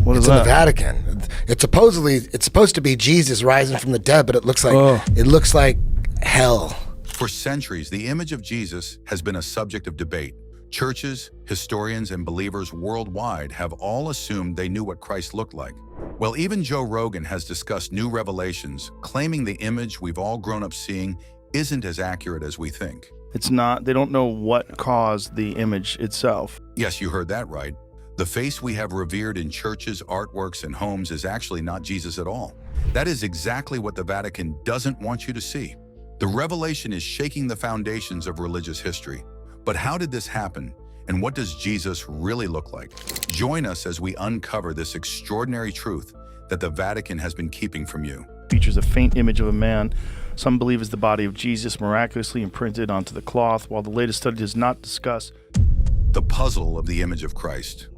What is It's in the that? Vatican. It's supposed to be Jesus rising from the dead, but it looks like hell. For centuries, the image of Jesus has been a subject of debate. Churches, historians, and believers worldwide have all assumed they knew what Christ looked like. Well, even Joe Rogan has discussed new revelations, claiming the image we've all grown up seeing isn't as accurate as we think. It's not. They don't know what caused the image itself. Yes, you heard that right. The face we have revered in churches, artworks, and homes is actually not Jesus at all. That is exactly what the Vatican doesn't want you to see. The revelation is shaking the foundations of religious history. But how did this happen, and what does Jesus really look like? Join us as we uncover this extraordinary truth that the Vatican has been keeping from you. Features a faint image of a man some believe is the body of Jesus miraculously imprinted onto the cloth, while the latest study does not discuss The puzzle of the image of Christ.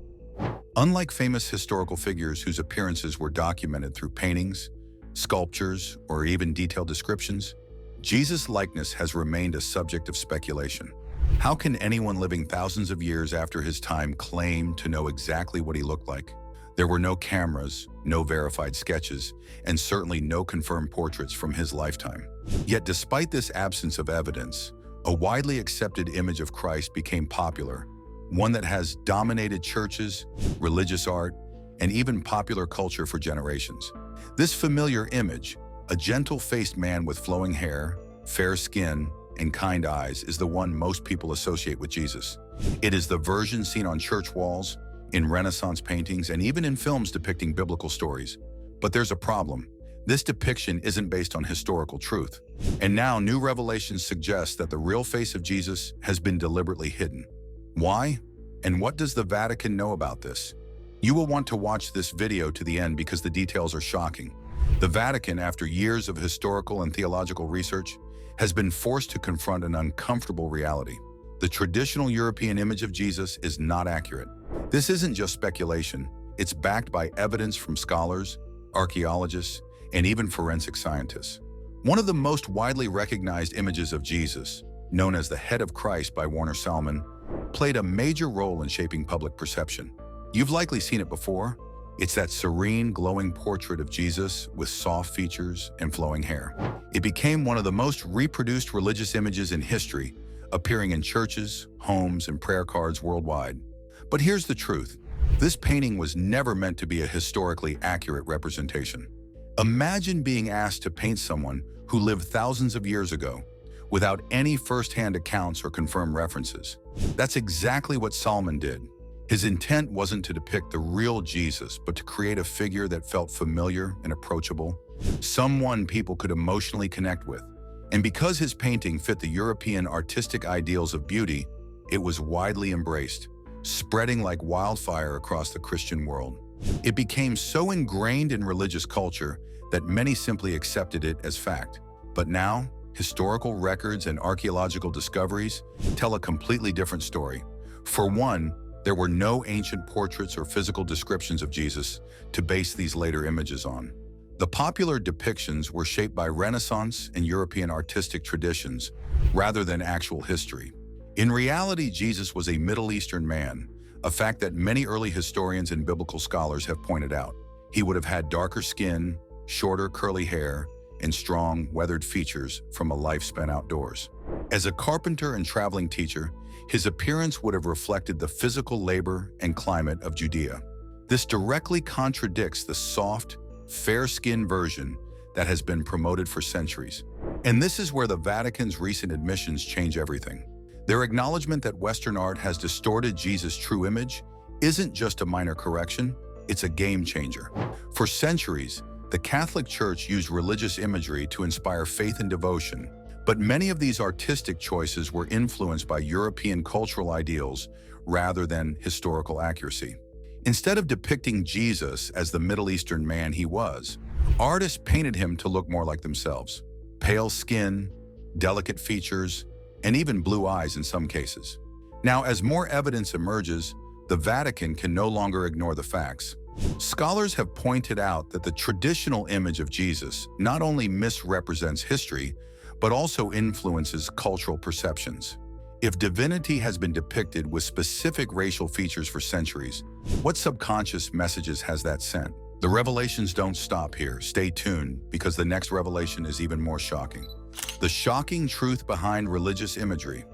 Unlike famous historical figures whose appearances were documented through paintings, sculptures, or even detailed descriptions, Jesus' likeness has remained a subject of speculation. How can anyone living thousands of years after his time claim to know exactly what he looked like? There were no cameras, no verified sketches, and certainly no confirmed portraits from his lifetime. Yet despite this absence of evidence, a widely accepted image of Christ became popular, one that has dominated churches, religious art, and even popular culture for generations. This familiar image, a gentle-faced man with flowing hair, fair skin, and kind eyes, is the one most people associate with Jesus. It is the version seen on church walls, in Renaissance paintings, and even in films depicting biblical stories. But there's a problem. This depiction isn't based on historical truth. And now new revelations suggest that the real face of Jesus has been deliberately hidden. Why? And what does the Vatican know about this? You will want to watch this video to the end because the details are shocking. The Vatican, after years of historical and theological research, has been forced to confront an uncomfortable reality. The traditional European image of Jesus is not accurate. This isn't just speculation. It's backed by evidence from scholars, archaeologists, and even forensic scientists. One of the most widely recognized images of Jesus, known as the Head of Christ by Warner Salmon, played a major role in shaping public perception. You've likely seen it before. It's that serene, glowing portrait of Jesus with soft features and flowing hair. It became one of the most reproduced religious images in history, appearing in churches, homes, and prayer cards worldwide. But here's the truth. This painting was never meant to be a historically accurate representation. Imagine being asked to paint someone who lived thousands of years ago without any first-hand accounts or confirmed references. That's exactly what Salmon did. His intent wasn't to depict the real Jesus, but to create a figure that felt familiar and approachable, someone people could emotionally connect with. And because his painting fit the European artistic ideals of beauty, it was widely embraced, spreading like wildfire across the Christian world. It became so ingrained in religious culture that many simply accepted it as fact. But now, historical records and archaeological discoveries tell a completely different story. For one, there were no ancient portraits or physical descriptions of Jesus to base these later images on. The popular depictions were shaped by Renaissance and European artistic traditions rather than actual history. In reality, Jesus was a Middle Eastern man, a fact that many early historians and biblical scholars have pointed out. He would have had darker skin, shorter curly hair, and strong, weathered features from a life spent outdoors. As a carpenter and traveling teacher, his appearance would have reflected the physical labor and climate of Judea. This directly contradicts the soft, fair-skinned version that has been promoted for centuries. And this is where the Vatican's recent admissions change everything. Their acknowledgement that Western art has distorted Jesus' true image isn't just a minor correction, it's a game changer. For centuries, the Catholic Church used religious imagery to inspire faith and devotion, but many of these artistic choices were influenced by European cultural ideals rather than historical accuracy. Instead of depicting Jesus as the Middle Eastern man he was, artists painted him to look more like themselves. Pale skin, delicate features, and even blue eyes in some cases. Now, as more evidence emerges, the Vatican can no longer ignore the facts. Scholars have pointed out that the traditional image of Jesus not only misrepresents history, but also influences cultural perceptions. If divinity has been depicted with specific racial features for centuries, what subconscious messages has that sent? The revelations don't stop here. Stay tuned, because the next revelation is even more shocking. The shocking truth behind religious imagery.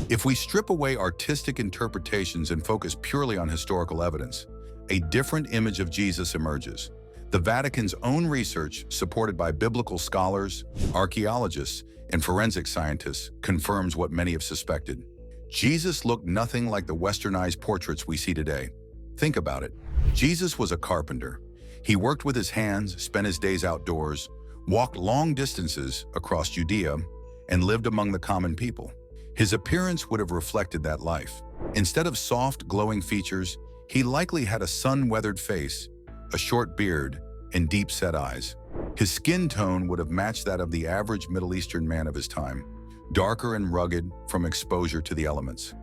If we strip away artistic interpretations and focus purely on historical evidence, a different image of Jesus emerges. The Vatican's own research, supported by biblical scholars, archaeologists, and forensic scientists, confirms what many have suspected. Jesus looked nothing like the westernized portraits we see today. Think about it. Jesus was a carpenter. He worked with his hands, spent his days outdoors, walked long distances across Judea, and lived among the common people. His appearance would have reflected that life. Instead of soft, glowing features, he likely had a sun-weathered face, a short beard, and deep-set eyes. His skin tone would have matched that of the average Middle Eastern man of his time, darker and rugged from exposure to the elements.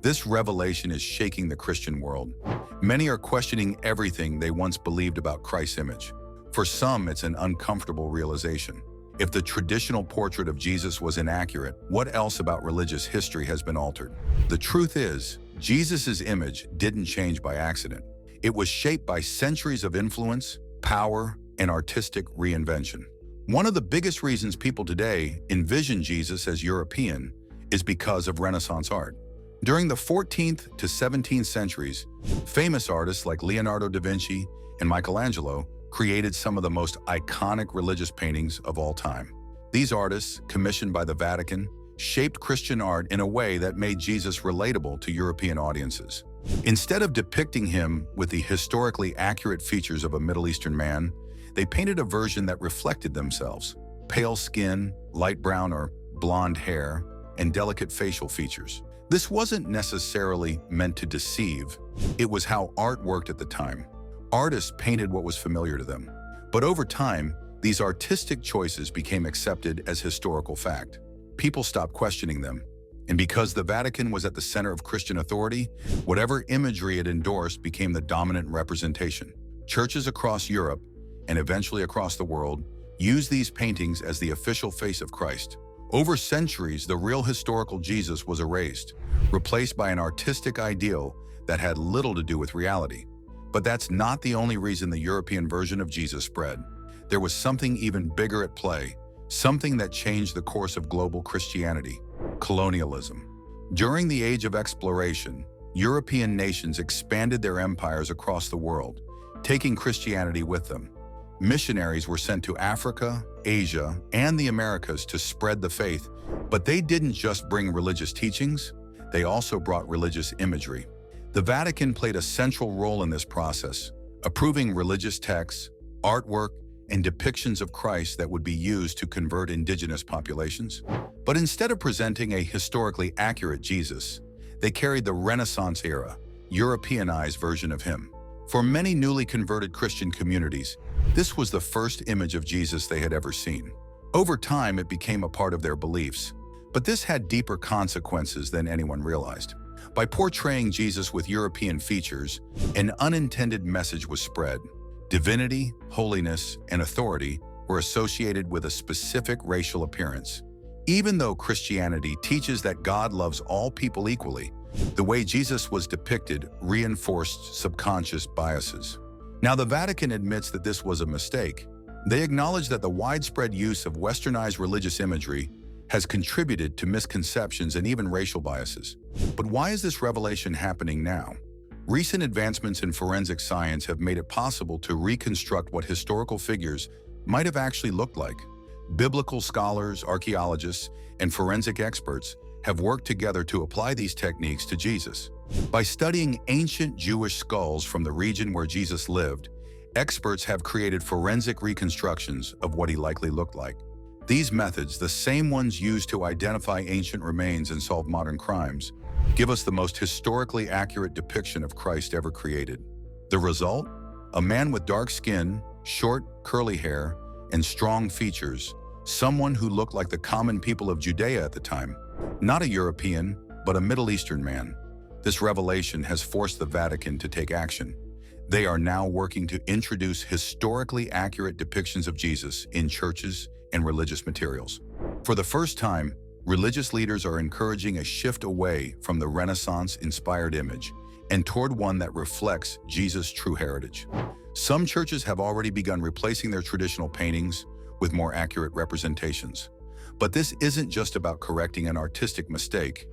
This revelation is shaking the Christian world. Many are questioning everything they once believed about Christ's image. For some, it's an uncomfortable realization. If the traditional portrait of Jesus was inaccurate, what else about religious history has been altered? The truth is, Jesus' image didn't change by accident. It was shaped by centuries of influence, power, and artistic reinvention. One of the biggest reasons people today envision Jesus as European is because of Renaissance art. During the 14th to 17th centuries, famous artists like Leonardo da Vinci and Michelangelo created some of the most iconic religious paintings of all time. These artists, commissioned by the Vatican, shaped Christian art in a way that made Jesus relatable to European audiences. Instead of depicting him with the historically accurate features of a Middle Eastern man, they painted a version that reflected themselves: pale skin, light brown or blonde hair, and delicate facial features. This wasn't necessarily meant to deceive. It was how art worked at the time. Artists painted what was familiar to them. But over time, these artistic choices became accepted as historical fact. People stopped questioning them. And because the Vatican was at the center of Christian authority, whatever imagery it endorsed became the dominant representation. Churches across Europe, and eventually across the world, used these paintings as the official face of Christ. Over centuries, the real historical Jesus was erased, replaced by an artistic ideal that had little to do with reality. But that's not the only reason the European version of Jesus spread. There was something even bigger at play, something that changed the course of global Christianity: colonialism. During the Age of Exploration, European nations expanded their empires across the world, taking Christianity with them. Missionaries were sent to Africa, Asia, and the Americas to spread the faith, but they didn't just bring religious teachings, they also brought religious imagery. The Vatican played a central role in this process, approving religious texts, artwork, and depictions of Christ that would be used to convert indigenous populations. But instead of presenting a historically accurate Jesus, they carried the Renaissance-era, Europeanized version of him. For many newly converted Christian communities, this was the first image of Jesus they had ever seen. Over time, it became a part of their beliefs. But this had deeper consequences than anyone realized. By portraying Jesus with European features, an unintended message was spread. Divinity, holiness, and authority were associated with a specific racial appearance. Even though Christianity teaches that God loves all people equally, the way Jesus was depicted reinforced subconscious biases. Now, the Vatican admits that this was a mistake. They acknowledge that the widespread use of westernized religious imagery has contributed to misconceptions and even racial biases. But why is this revelation happening now? Recent advancements in forensic science have made it possible to reconstruct what historical figures might have actually looked like. Biblical scholars, archaeologists, and forensic experts have worked together to apply these techniques to Jesus. By studying ancient Jewish skulls from the region where Jesus lived, experts have created forensic reconstructions of what he likely looked like. These methods, the same ones used to identify ancient remains and solve modern crimes, give us the most historically accurate depiction of Christ ever created. The result? A man with dark skin, short, curly hair, and strong features, someone who looked like the common people of Judea at the time. Not a European, but a Middle Eastern man. This revelation has forced the Vatican to take action. They are now working to introduce historically accurate depictions of Jesus in churches and religious materials. For the first time, religious leaders are encouraging a shift away from the Renaissance-inspired image and toward one that reflects Jesus' true heritage. Some churches have already begun replacing their traditional paintings with more accurate representations. But this isn't just about correcting an artistic mistake.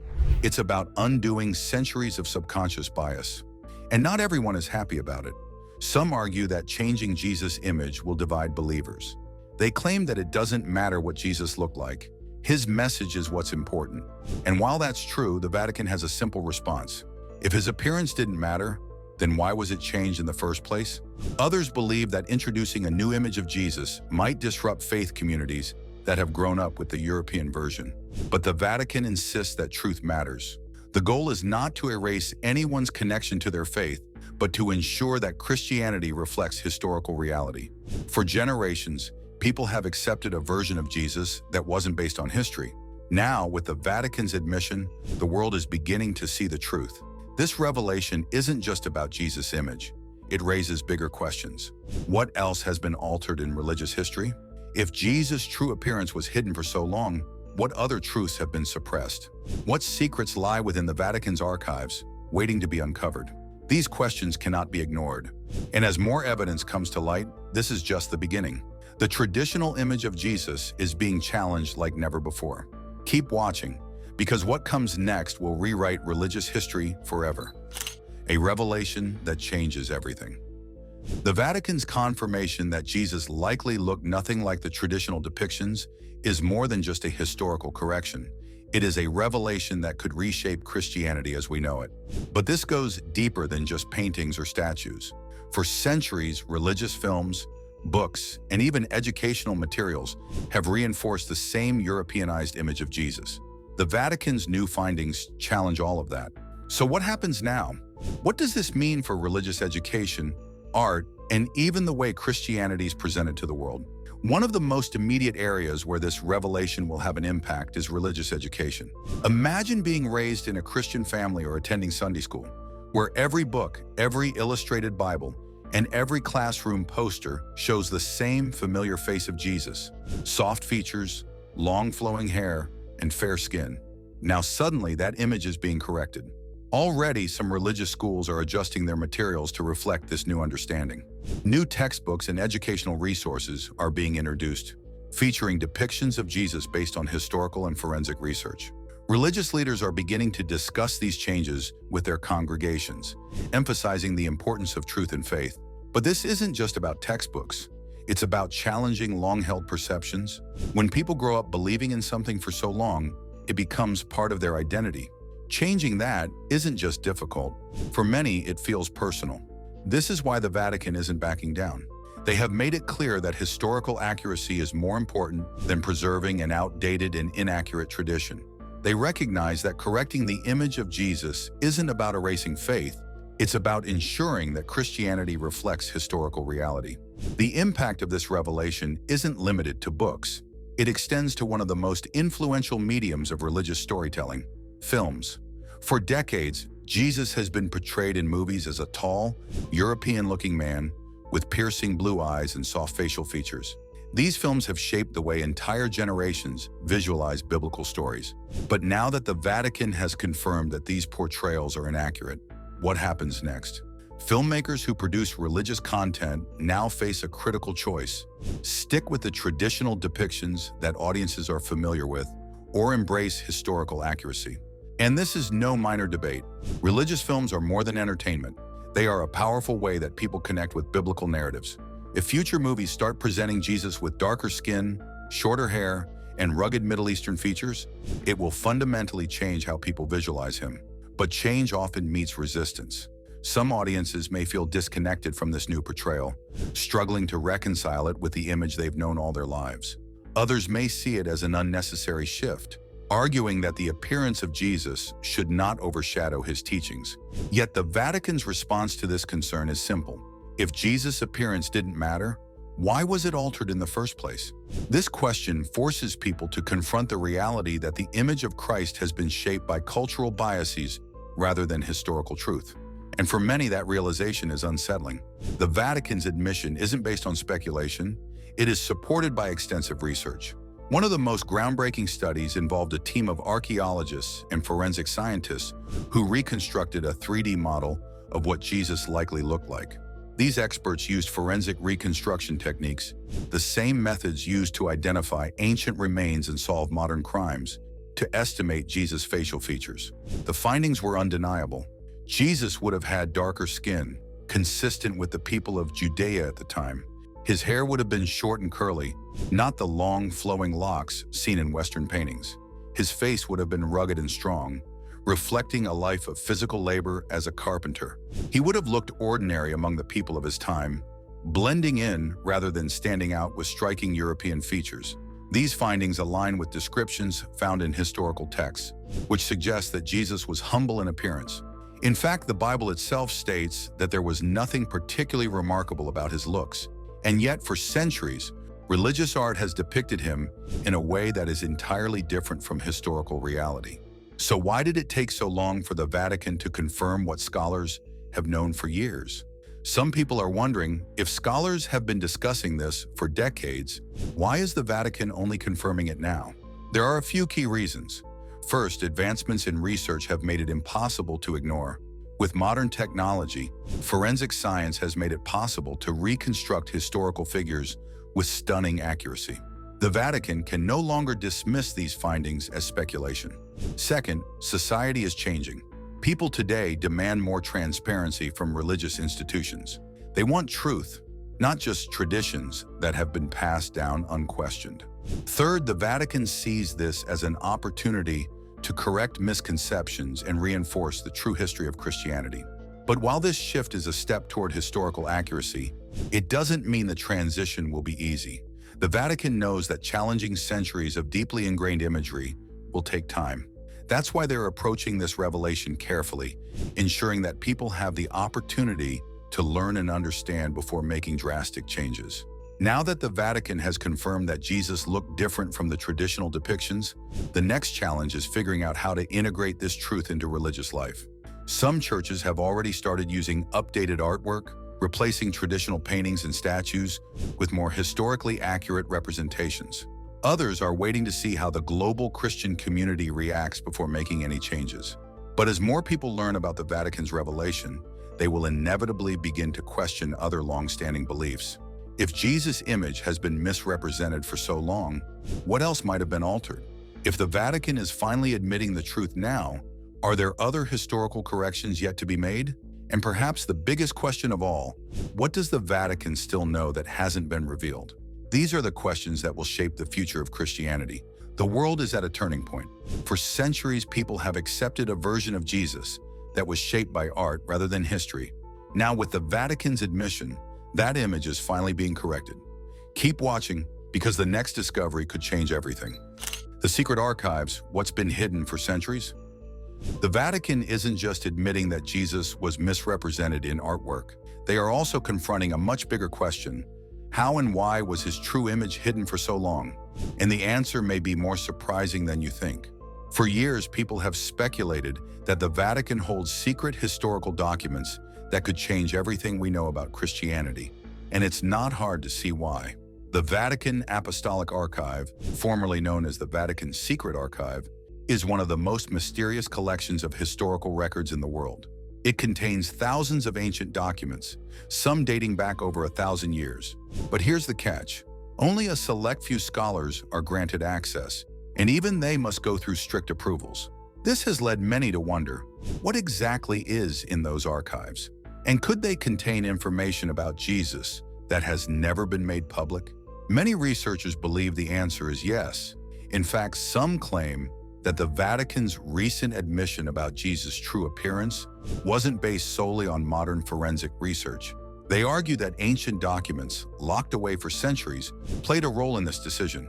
It's about undoing centuries of subconscious bias. And not everyone is happy about it. Some argue that changing Jesus' image will divide believers. They claim that it doesn't matter what Jesus looked like. His message is what's important. And while that's true, the Vatican has a simple response. If his appearance didn't matter, then why was it changed in the first place? Others believe that introducing a new image of Jesus might disrupt faith communities that have grown up with the European version. But the Vatican insists that truth matters. The goal is not to erase anyone's connection to their faith, but to ensure that Christianity reflects historical reality. For generations, people have accepted a version of Jesus that wasn't based on history. Now, with the Vatican's admission, the world is beginning to see the truth. This revelation isn't just about Jesus' image. It raises bigger questions. What else has been altered in religious history? If Jesus' true appearance was hidden for so long, what other truths have been suppressed? What secrets lie within the Vatican's archives, waiting to be uncovered? These questions cannot be ignored. And as more evidence comes to light, this is just the beginning. The traditional image of Jesus is being challenged like never before. Keep watching, because what comes next will rewrite religious history forever. A revelation that changes everything. The Vatican's confirmation that Jesus likely looked nothing like the traditional depictions is more than just a historical correction. It is a revelation that could reshape Christianity as we know it. But this goes deeper than just paintings or statues. For centuries, religious films, books, and even educational materials have reinforced the same Europeanized image of Jesus. The Vatican's new findings challenge all of that. So what happens now? What does this mean for religious education, art, and even the way Christianity is presented to the world? One of the most immediate areas where this revelation will have an impact is religious education. Imagine being raised in a Christian family or attending Sunday school, where every book, every illustrated Bible, and every classroom poster shows the same familiar face of Jesus. Soft features, long flowing hair, and fair skin. Now suddenly that image is being corrected. Already, some religious schools are adjusting their materials to reflect this new understanding. New textbooks and educational resources are being introduced, featuring depictions of Jesus based on historical and forensic research. Religious leaders are beginning to discuss these changes with their congregations, emphasizing the importance of truth and faith. But this isn't just about textbooks. It's about challenging long-held perceptions. When people grow up believing in something for so long, it becomes part of their identity. Changing that isn't just difficult. For many, it feels personal. This is why the Vatican isn't backing down. They have made it clear that historical accuracy is more important than preserving an outdated and inaccurate tradition. They recognize that correcting the image of Jesus isn't about erasing faith. It's about ensuring that Christianity reflects historical reality. The impact of this revelation isn't limited to books. It extends to one of the most influential mediums of religious storytelling, films. For decades, Jesus has been portrayed in movies as a tall, European-looking man with piercing blue eyes and soft facial features. These films have shaped the way entire generations visualize biblical stories. But now that the Vatican has confirmed that these portrayals are inaccurate, what happens next? Filmmakers who produce religious content now face a critical choice: stick with the traditional depictions that audiences are familiar with, or embrace historical accuracy. And this is no minor debate. Religious films are more than entertainment. They are a powerful way that people connect with biblical narratives. If future movies start presenting Jesus with darker skin, shorter hair, and rugged Middle Eastern features, it will fundamentally change how people visualize him. But change often meets resistance. Some audiences may feel disconnected from this new portrayal, struggling to reconcile it with the image they've known all their lives. Others may see it as an unnecessary shift, arguing that the appearance of Jesus should not overshadow his teachings. Yet the Vatican's response to this concern is simple. If Jesus' appearance didn't matter, why was it altered in the first place? This question forces people to confront the reality that the image of Christ has been shaped by cultural biases rather than historical truth. And for many, that realization is unsettling. The Vatican's admission isn't based on speculation. It is supported by extensive research. One of the most groundbreaking studies involved a team of archaeologists and forensic scientists who reconstructed a 3D model of what Jesus likely looked like. These experts used forensic reconstruction techniques, the same methods used to identify ancient remains and solve modern crimes, to estimate Jesus' facial features. The findings were undeniable. Jesus would have had darker skin, consistent with the people of Judea at the time. His hair would have been short and curly, not the long, flowing locks seen in Western paintings. His face would have been rugged and strong, reflecting a life of physical labor as a carpenter. He would have looked ordinary among the people of his time, blending in rather than standing out with striking European features. These findings align with descriptions found in historical texts, which suggest that Jesus was humble in appearance. In fact, the Bible itself states that there was nothing particularly remarkable about his looks. And yet, for centuries, religious art has depicted him in a way that is entirely different from historical reality. So why did it take so long for the Vatican to confirm what scholars have known for years? Some people are wondering, if scholars have been discussing this for decades, why is the Vatican only confirming it now? There are a few key reasons. First, advancements in research have made it impossible to ignore. With modern technology, forensic science has made it possible to reconstruct historical figures with stunning accuracy. The Vatican can no longer dismiss these findings as speculation. Second, society is changing. People today demand more transparency from religious institutions. They want truth, not just traditions that have been passed down unquestioned. Third, the Vatican sees this as an opportunity to correct misconceptions and reinforce the true history of Christianity. But while this shift is a step toward historical accuracy, it doesn't mean the transition will be easy. The Vatican knows that challenging centuries of deeply ingrained imagery will take time. That's why they're approaching this revelation carefully, ensuring that people have the opportunity to learn and understand before making drastic changes. Now that the Vatican has confirmed that Jesus looked different from the traditional depictions, the next challenge is figuring out how to integrate this truth into religious life. Some churches have already started using updated artwork, replacing traditional paintings and statues with more historically accurate representations. Others are waiting to see how the global Christian community reacts before making any changes. But as more people learn about the Vatican's revelation, they will inevitably begin to question other long-standing beliefs. If Jesus' image has been misrepresented for so long, what else might have been altered? If the Vatican is finally admitting the truth now, are there other historical corrections yet to be made? And perhaps the biggest question of all, what does the Vatican still know that hasn't been revealed? These are the questions that will shape the future of Christianity. The world is at a turning point. For centuries, people have accepted a version of Jesus that was shaped by art rather than history. Now, with the Vatican's admission, that image is finally being corrected. Keep watching, because the next discovery could change everything. The secret archives, what's been hidden for centuries? The Vatican isn't just admitting that Jesus was misrepresented in artwork. They are also confronting a much bigger question. How and why was his true image hidden for so long? And the answer may be more surprising than you think. For years, people have speculated that the Vatican holds secret historical documents that could change everything we know about Christianity. And it's not hard to see why. The Vatican Apostolic Archive, formerly known as the Vatican Secret Archive, is one of the most mysterious collections of historical records in the world. It contains thousands of ancient documents, some dating back over 1,000 years. But here's the catch. Only a select few scholars are granted access, and even they must go through strict approvals. This has led many to wonder, what exactly is in those archives? And could they contain information about Jesus that has never been made public? Many researchers believe the answer is yes. In fact, some claim that the Vatican's recent admission about Jesus' true appearance wasn't based solely on modern forensic research. They argue that ancient documents, locked away for centuries, played a role in this decision.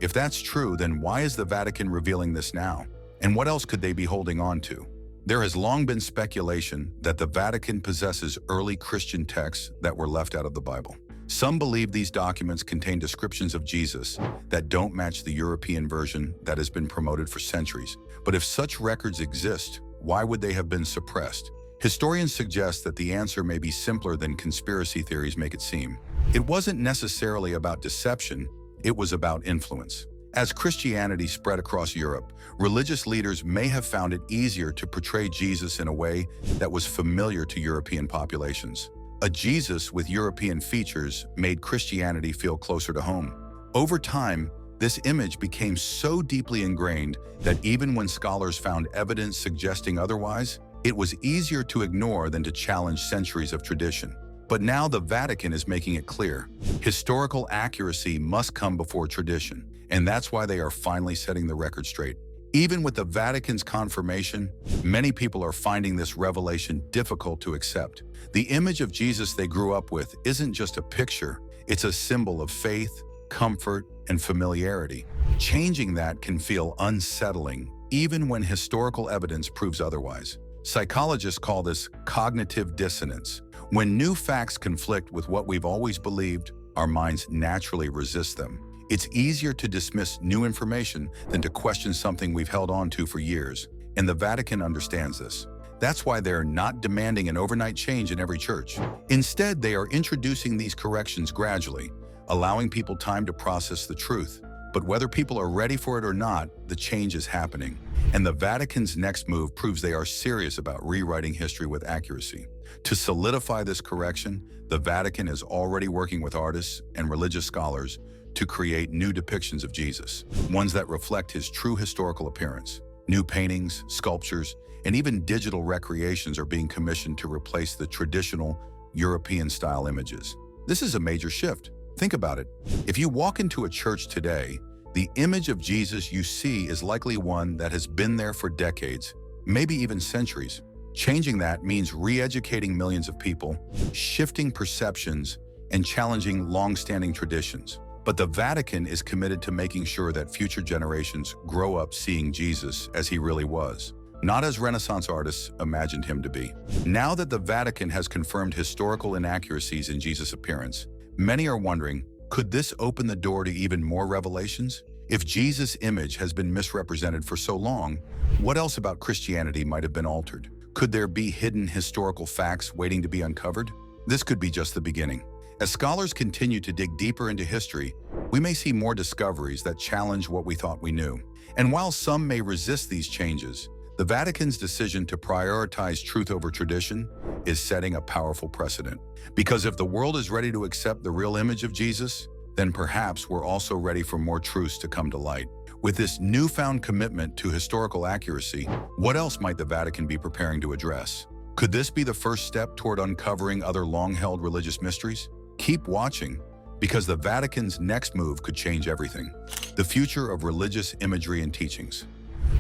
If that's true, then why is the Vatican revealing this now? And what else could they be holding on to? There has long been speculation that the Vatican possesses early Christian texts that were left out of the Bible. Some believe these documents contain descriptions of Jesus that don't match the European version that has been promoted for centuries. But if such records exist, why would they have been suppressed? Historians suggest that the answer may be simpler than conspiracy theories make it seem. It wasn't necessarily about deception, it was about influence. As Christianity spread across Europe, religious leaders may have found it easier to portray Jesus in a way that was familiar to European populations. A Jesus with European features made Christianity feel closer to home. Over time, this image became so deeply ingrained that even when scholars found evidence suggesting otherwise, it was easier to ignore than to challenge centuries of tradition. But now the Vatican is making it clear. Historical accuracy must come before tradition, and that's why they are finally setting the record straight. Even with the Vatican's confirmation, many people are finding this revelation difficult to accept. The image of Jesus they grew up with isn't just a picture, it's a symbol of faith, comfort, and familiarity. Changing that can feel unsettling, even when historical evidence proves otherwise. Psychologists call this cognitive dissonance. When new facts conflict with what we've always believed, our minds naturally resist them. It's easier to dismiss new information than to question something we've held on to for years, and the Vatican understands this. That's why they're not demanding an overnight change in every church. Instead, they are introducing these corrections gradually, allowing people time to process the truth. But whether people are ready for it or not, the change is happening. And the Vatican's next move proves they are serious about rewriting history with accuracy. To solidify this correction, the Vatican is already working with artists and religious scholars to create new depictions of Jesus, ones that reflect his true historical appearance. New paintings, sculptures, and even digital recreations are being commissioned to replace the traditional European-style images. This is a major shift. Think about it. If you walk into a church today, the image of Jesus you see is likely one that has been there for decades, maybe even centuries. Changing that means re-educating millions of people, shifting perceptions, and challenging long-standing traditions. But the Vatican is committed to making sure that future generations grow up seeing Jesus as he really was, not as Renaissance artists imagined him to be. Now that the Vatican has confirmed historical inaccuracies in Jesus' appearance, many are wondering, could this open the door to even more revelations? If Jesus' image has been misrepresented for so long, what else about Christianity might have been altered? Could there be hidden historical facts waiting to be uncovered? This could be just the beginning. As scholars continue to dig deeper into history, we may see more discoveries that challenge what we thought we knew. And while some may resist these changes, the Vatican's decision to prioritize truth over tradition is setting a powerful precedent. Because if the world is ready to accept the real image of Jesus, then perhaps we're also ready for more truths to come to light. With this newfound commitment to historical accuracy, what else might the Vatican be preparing to address? Could this be the first step toward uncovering other long-held religious mysteries? Keep watching, because the Vatican's next move could change everything. The future of religious imagery and teachings.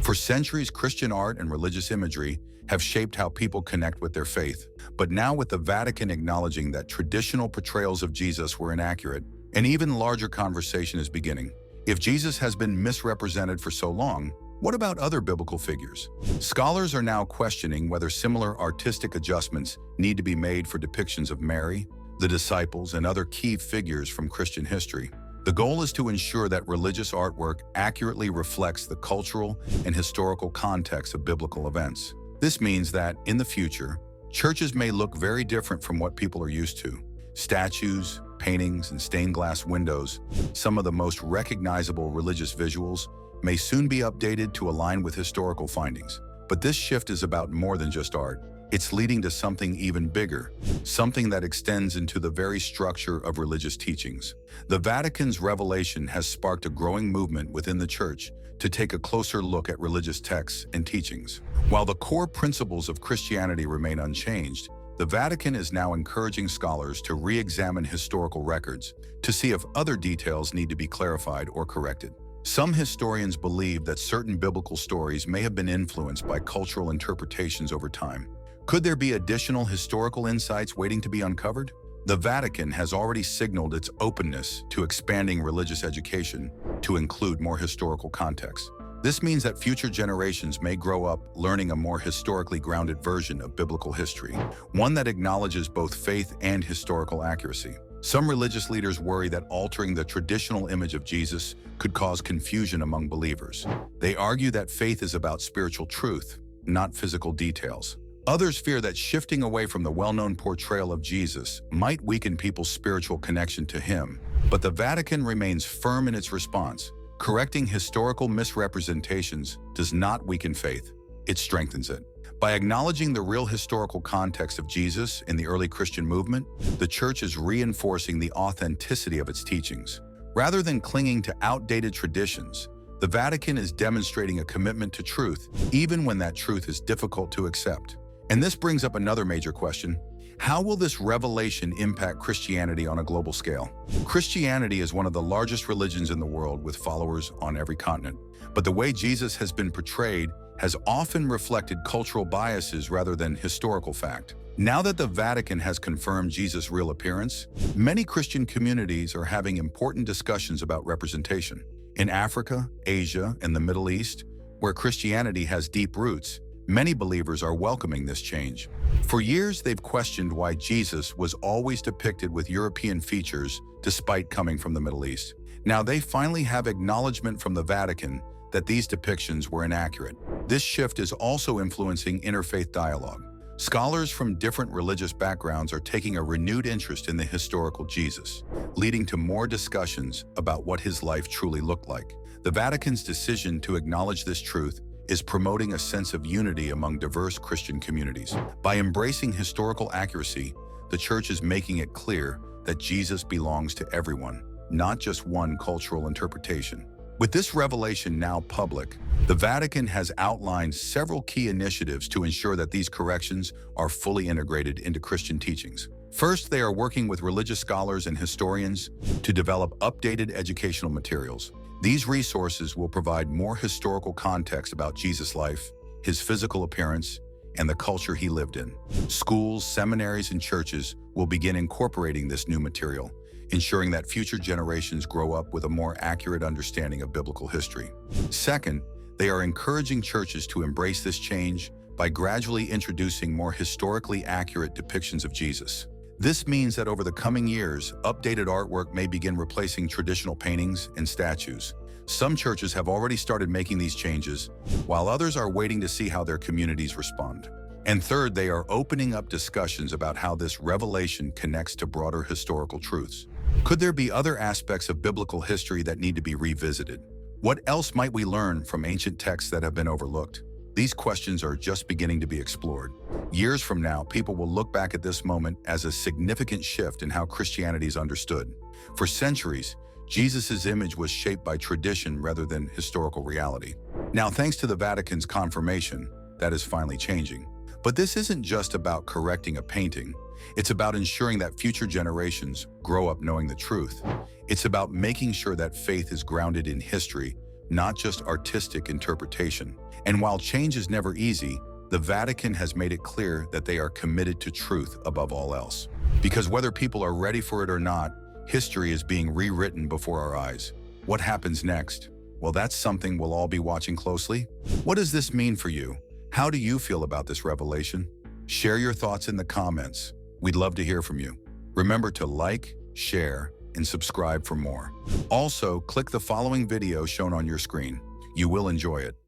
For centuries, Christian art and religious imagery have shaped how people connect with their faith. But now with the Vatican acknowledging that traditional portrayals of Jesus were inaccurate, an even larger conversation is beginning. If Jesus has been misrepresented for so long, what about other biblical figures? Scholars are now questioning whether similar artistic adjustments need to be made for depictions of Mary, the disciples, and other key figures from Christian history. The goal is to ensure that religious artwork accurately reflects the cultural and historical context of biblical events. This means that, in the future, churches may look very different from what people are used to. Statues, paintings, and stained glass windows, some of the most recognizable religious visuals, may soon be updated to align with historical findings. But this shift is about more than just art. It's leading to something even bigger, something that extends into the very structure of religious teachings. The Vatican's revelation has sparked a growing movement within the Church to take a closer look at religious texts and teachings. While the core principles of Christianity remain unchanged, the Vatican is now encouraging scholars to re-examine historical records to see if other details need to be clarified or corrected. Some historians believe that certain biblical stories may have been influenced by cultural interpretations over time. Could there be additional historical insights waiting to be uncovered? The Vatican has already signaled its openness to expanding religious education to include more historical context. This means that future generations may grow up learning a more historically grounded version of biblical history, one that acknowledges both faith and historical accuracy. Some religious leaders worry that altering the traditional image of Jesus could cause confusion among believers. They argue that faith is about spiritual truth, not physical details. Others fear that shifting away from the well-known portrayal of Jesus might weaken people's spiritual connection to him. But the Vatican remains firm in its response. Correcting historical misrepresentations does not weaken faith, it strengthens it. By acknowledging the real historical context of Jesus in the early Christian movement, the Church is reinforcing the authenticity of its teachings. Rather than clinging to outdated traditions, the Vatican is demonstrating a commitment to truth, even when that truth is difficult to accept. And this brings up another major question. How will this revelation impact Christianity on a global scale? Christianity is one of the largest religions in the world with followers on every continent. But the way Jesus has been portrayed has often reflected cultural biases rather than historical fact. Now that the Vatican has confirmed Jesus' real appearance, many Christian communities are having important discussions about representation. In Africa, Asia, and the Middle East, where Christianity has deep roots, many believers are welcoming this change. For years, they've questioned why Jesus was always depicted with European features despite coming from the Middle East. Now they finally have acknowledgement from the Vatican that these depictions were inaccurate. This shift is also influencing interfaith dialogue. Scholars from different religious backgrounds are taking a renewed interest in the historical Jesus, leading to more discussions about what his life truly looked like. The Vatican's decision to acknowledge this truth is promoting a sense of unity among diverse Christian communities. By embracing historical accuracy, the Church is making it clear that Jesus belongs to everyone, not just one cultural interpretation. With this revelation now public, the Vatican has outlined several key initiatives to ensure that these corrections are fully integrated into Christian teachings. First, they are working with religious scholars and historians to develop updated educational materials. These resources will provide more historical context about Jesus' life, his physical appearance, and the culture he lived in. Schools, seminaries, and churches will begin incorporating this new material, ensuring that future generations grow up with a more accurate understanding of biblical history. Second, they are encouraging churches to embrace this change by gradually introducing more historically accurate depictions of Jesus. This means that over the coming years, updated artwork may begin replacing traditional paintings and statues. Some churches have already started making these changes, while others are waiting to see how their communities respond. And third, they are opening up discussions about how this revelation connects to broader historical truths. Could there be other aspects of biblical history that need to be revisited? What else might we learn from ancient texts that have been overlooked? These questions are just beginning to be explored. Years from now, people will look back at this moment as a significant shift in how Christianity is understood. For centuries, Jesus' image was shaped by tradition rather than historical reality. Now, thanks to the Vatican's confirmation, that is finally changing. But this isn't just about correcting a painting. It's about ensuring that future generations grow up knowing the truth. It's about making sure that faith is grounded in history, not just artistic interpretation. And while change is never easy, the Vatican has made it clear that they are committed to truth above all else. Because whether people are ready for it or not, history is being rewritten before our eyes. What happens next? Well, that's something we'll all be watching closely. What does this mean for you? How do you feel about this revelation? Share your thoughts in the comments. We'd love to hear from you. Remember to like, share, and subscribe for more. Also, click the following video shown on your screen. You will enjoy it.